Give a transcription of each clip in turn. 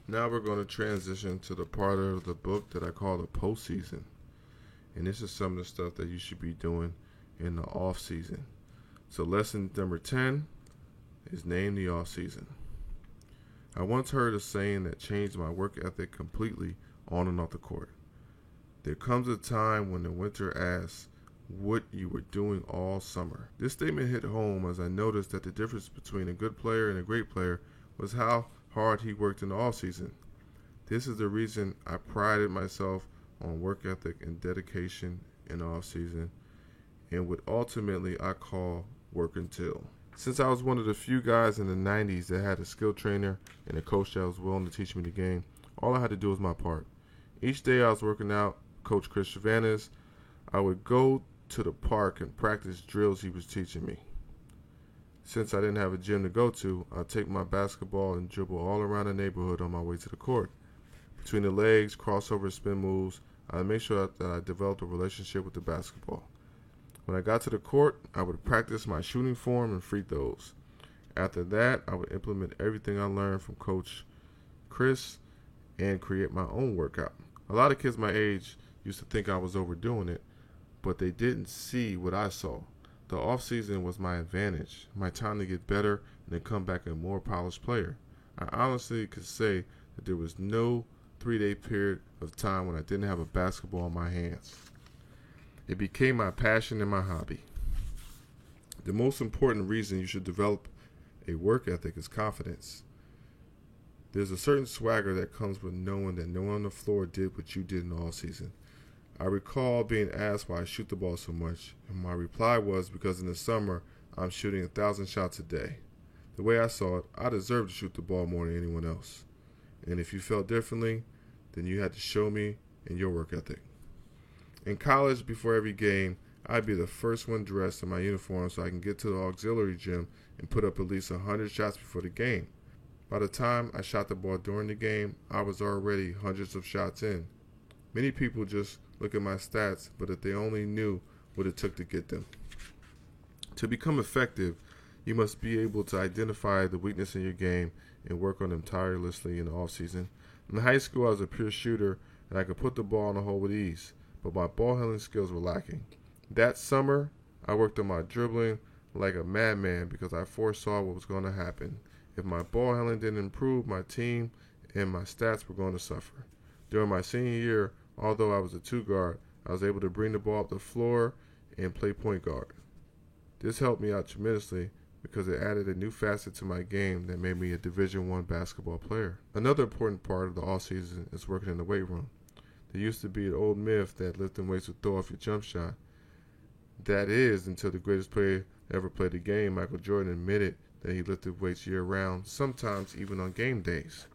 Now we're going to transition to the part of the book that I call the postseason. And this is some of the stuff that you should be doing in the off season. So lesson number 10 is name the off season. I once heard a saying that changed my work ethic completely on and off the court. There comes a time when the winter asks what you were doing all summer. This statement hit home as I noticed that the difference between a good player and a great player was how hard he worked in the off season. This is the reason I prided myself on work ethic and dedication in the off season, and what ultimately I call work until. Since I was one of the few guys in the 90s that had a skill trainer and a coach that was willing to teach me the game, all I had to do was my part. Each day I was working out Coach Chris Chavannes, I would go to the park and practice drills he was teaching me. Since I didn't have a gym to go to, I'd take my basketball and dribble all around the neighborhood on my way to the court. Between the legs, crossover, spin moves, I'd make sure that I developed a relationship with the basketball. When I got to the court, I would practice my shooting form and free throws. After that, I would implement everything I learned from Coach Chris and create my own workout. A lot of kids my age used to think I was overdoing it, but they didn't see what I saw. The off-season was my advantage, my time to get better and then come back a more polished player. I honestly could say that there was no 3-day period of time when I didn't have a basketball in my hands. It became my passion and my hobby. The most important reason you should develop a work ethic is confidence. There's a certain swagger that comes with knowing that no one on the floor did what you did in the off season. I recall being asked why I shoot the ball so much, and my reply was because in the summer I'm shooting 1,000 shots a day. The way I saw it, I deserved to shoot the ball more than anyone else. And if you felt differently, then you had to show me in your work ethic. In college, before every game, I'd be the first one dressed in my uniform so I can get to the auxiliary gym and put up at least 100 shots before the game. By the time I shot the ball during the game, I was already hundreds of shots in. Many people just look at my stats, but if they only knew what it took to get them. To become effective, you must be able to identify the weakness in your game and work on them tirelessly in the offseason. In high school, I was a pure shooter, and I could put the ball in the hole with ease, but my ball handling skills were lacking. That summer, I worked on my dribbling like a madman because I foresaw what was going to happen. If my ball handling didn't improve, my team and my stats were going to suffer. During my senior year, although I was a two guard, I was able to bring the ball up the floor and play point guard. This helped me out tremendously because it added a new facet to my game that made me a Division I basketball player. Another important part of the off-season is working in the weight room. There used to be an old myth that lifting weights would throw off your jump shot. That is, until the greatest player ever played the game, Michael Jordan, admitted that he lifted weights year-round, sometimes even on game days.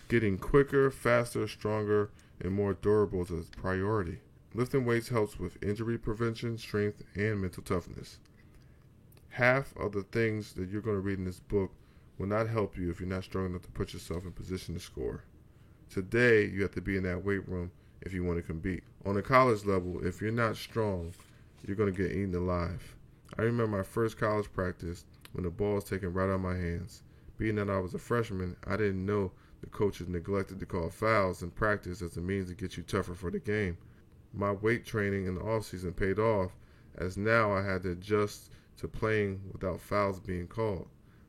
Getting quicker, faster, stronger, and more durable is a priority. Lifting weights helps with injury prevention, strength, and mental toughness. Half of the things that you're going to read in this book will not help you if you're not strong enough to put yourself in position to score. Today, you have to be in that weight room if you want to compete. On the college level, if you're not strong, you're going to get eaten alive. I remember my first college practice when the ball was taken right out of my hands. Being that I was a freshman, I didn't know the coaches neglected to call fouls in practice as a means to get you tougher for the game. My weight training in the offseason paid off, as now I had to adjust to playing without fouls being called.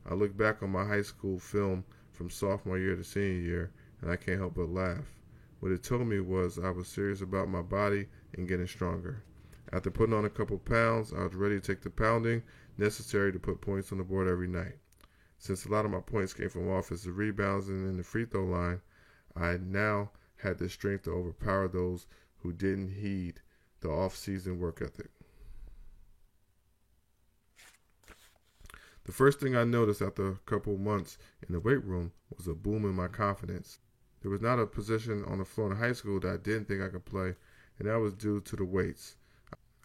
I look back on my high school film from sophomore year to senior year, and I can't help but laugh. What it told me was I was serious about my body and getting stronger. After putting on a couple pounds, I was ready to take the pounding necessary to put points on the board every night. Since a lot of my points came from offensive rebounds and in the free throw line, I now had the strength to overpower those who didn't heed the off-season work ethic. The first thing I noticed after a couple months in the weight room was a boom in my confidence. There was not a position on the floor in high school that I didn't think I could play, and that was due to the weights.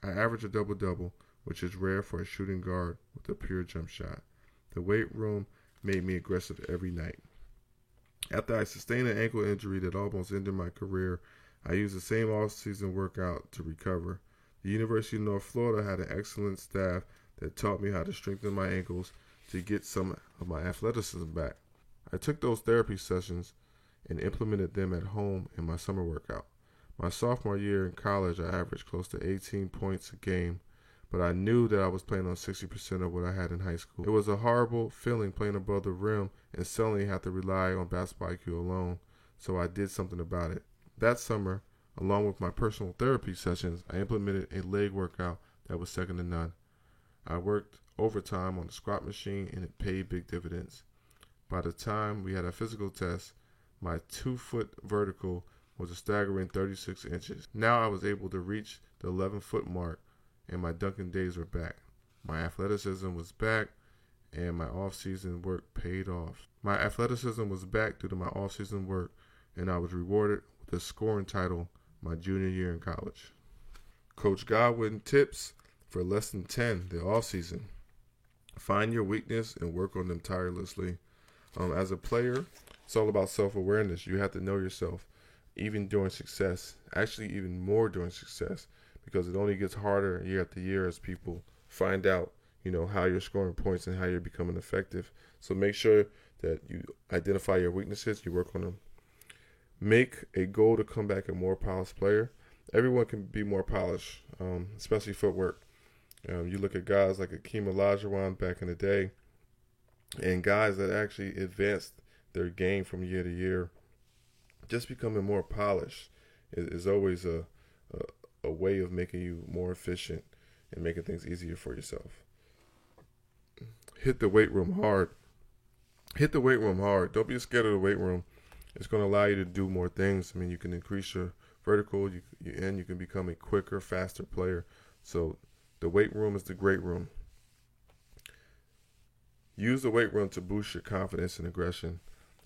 I averaged a double-double, which is rare for a shooting guard with a pure jump shot. The weight room made me aggressive every night. After I sustained an ankle injury that almost ended my career, I used the same off-season workout to recover. The University of North Florida had an excellent staff that taught me how to strengthen my ankles to get some of my athleticism back. I took those therapy sessions and implemented them at home in my summer workout. My sophomore year in college, I averaged close to 18 points a game, but I knew that I was playing on 60% of what I had in high school. It was a horrible feeling playing above the rim and suddenly have to rely on basketball IQ alone, so I did something about it. That summer, along with my personal therapy sessions, I implemented a leg workout that was second to none. I worked overtime on the squat machine and it paid big dividends. By the time we had a physical test, my 2-foot vertical was a staggering 36 inches. Now I was able to reach the 11-foot mark and my dunking days were back. My athleticism was back and my off-season work paid off. My athleticism was back due to my off-season work and I was rewarded with a scoring title my junior year in college. Coach Godwin tips for lesson 10, the off-season. Find your weakness and work on them tirelessly. As a player, it's all about self-awareness. You have to know yourself, even during success, actually even more during success, because it only gets harder year after year as people find out, how you're scoring points and how you're becoming effective. So make sure that you identify your weaknesses, you work on them. Make a goal to come back a more polished player. Everyone can be more polished, especially footwork. You look at guys like Akeem Olajuwon back in the day, and guys that actually advanced their game from year to year. Just becoming more polished is always a way of making you more efficient and making things easier for yourself. Hit the weight room hard. Hit the weight room hard. Don't be scared of the weight room. It's going to allow you to do more things. I mean, you can increase your vertical, and you can become a quicker, faster player. So the weight room is the great room. Use the weight room to boost your confidence and aggression.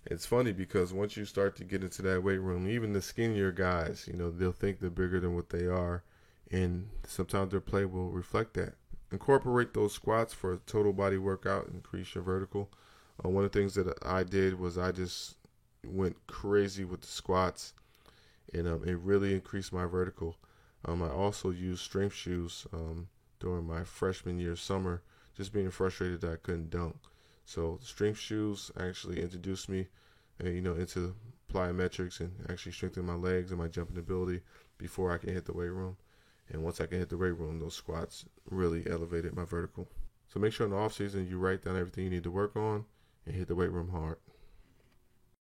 It's funny because once you start to get into that weight room, even the skinnier guys, they'll think they're bigger than what they are, and sometimes their play will reflect that. Incorporate those squats for a total body workout, increase your vertical. One of the things that I did was I just went crazy with the squats, and it really increased my vertical. I also used strength shoes during my freshman year summer, just being frustrated that I couldn't dunk. So strength shoes actually introduced me, into plyometrics and actually strengthening my legs and my jumping ability before I can hit the weight room. And once I can hit the weight room, those squats really elevated my vertical. So make sure in the off season you write down everything you need to work on and hit the weight room hard.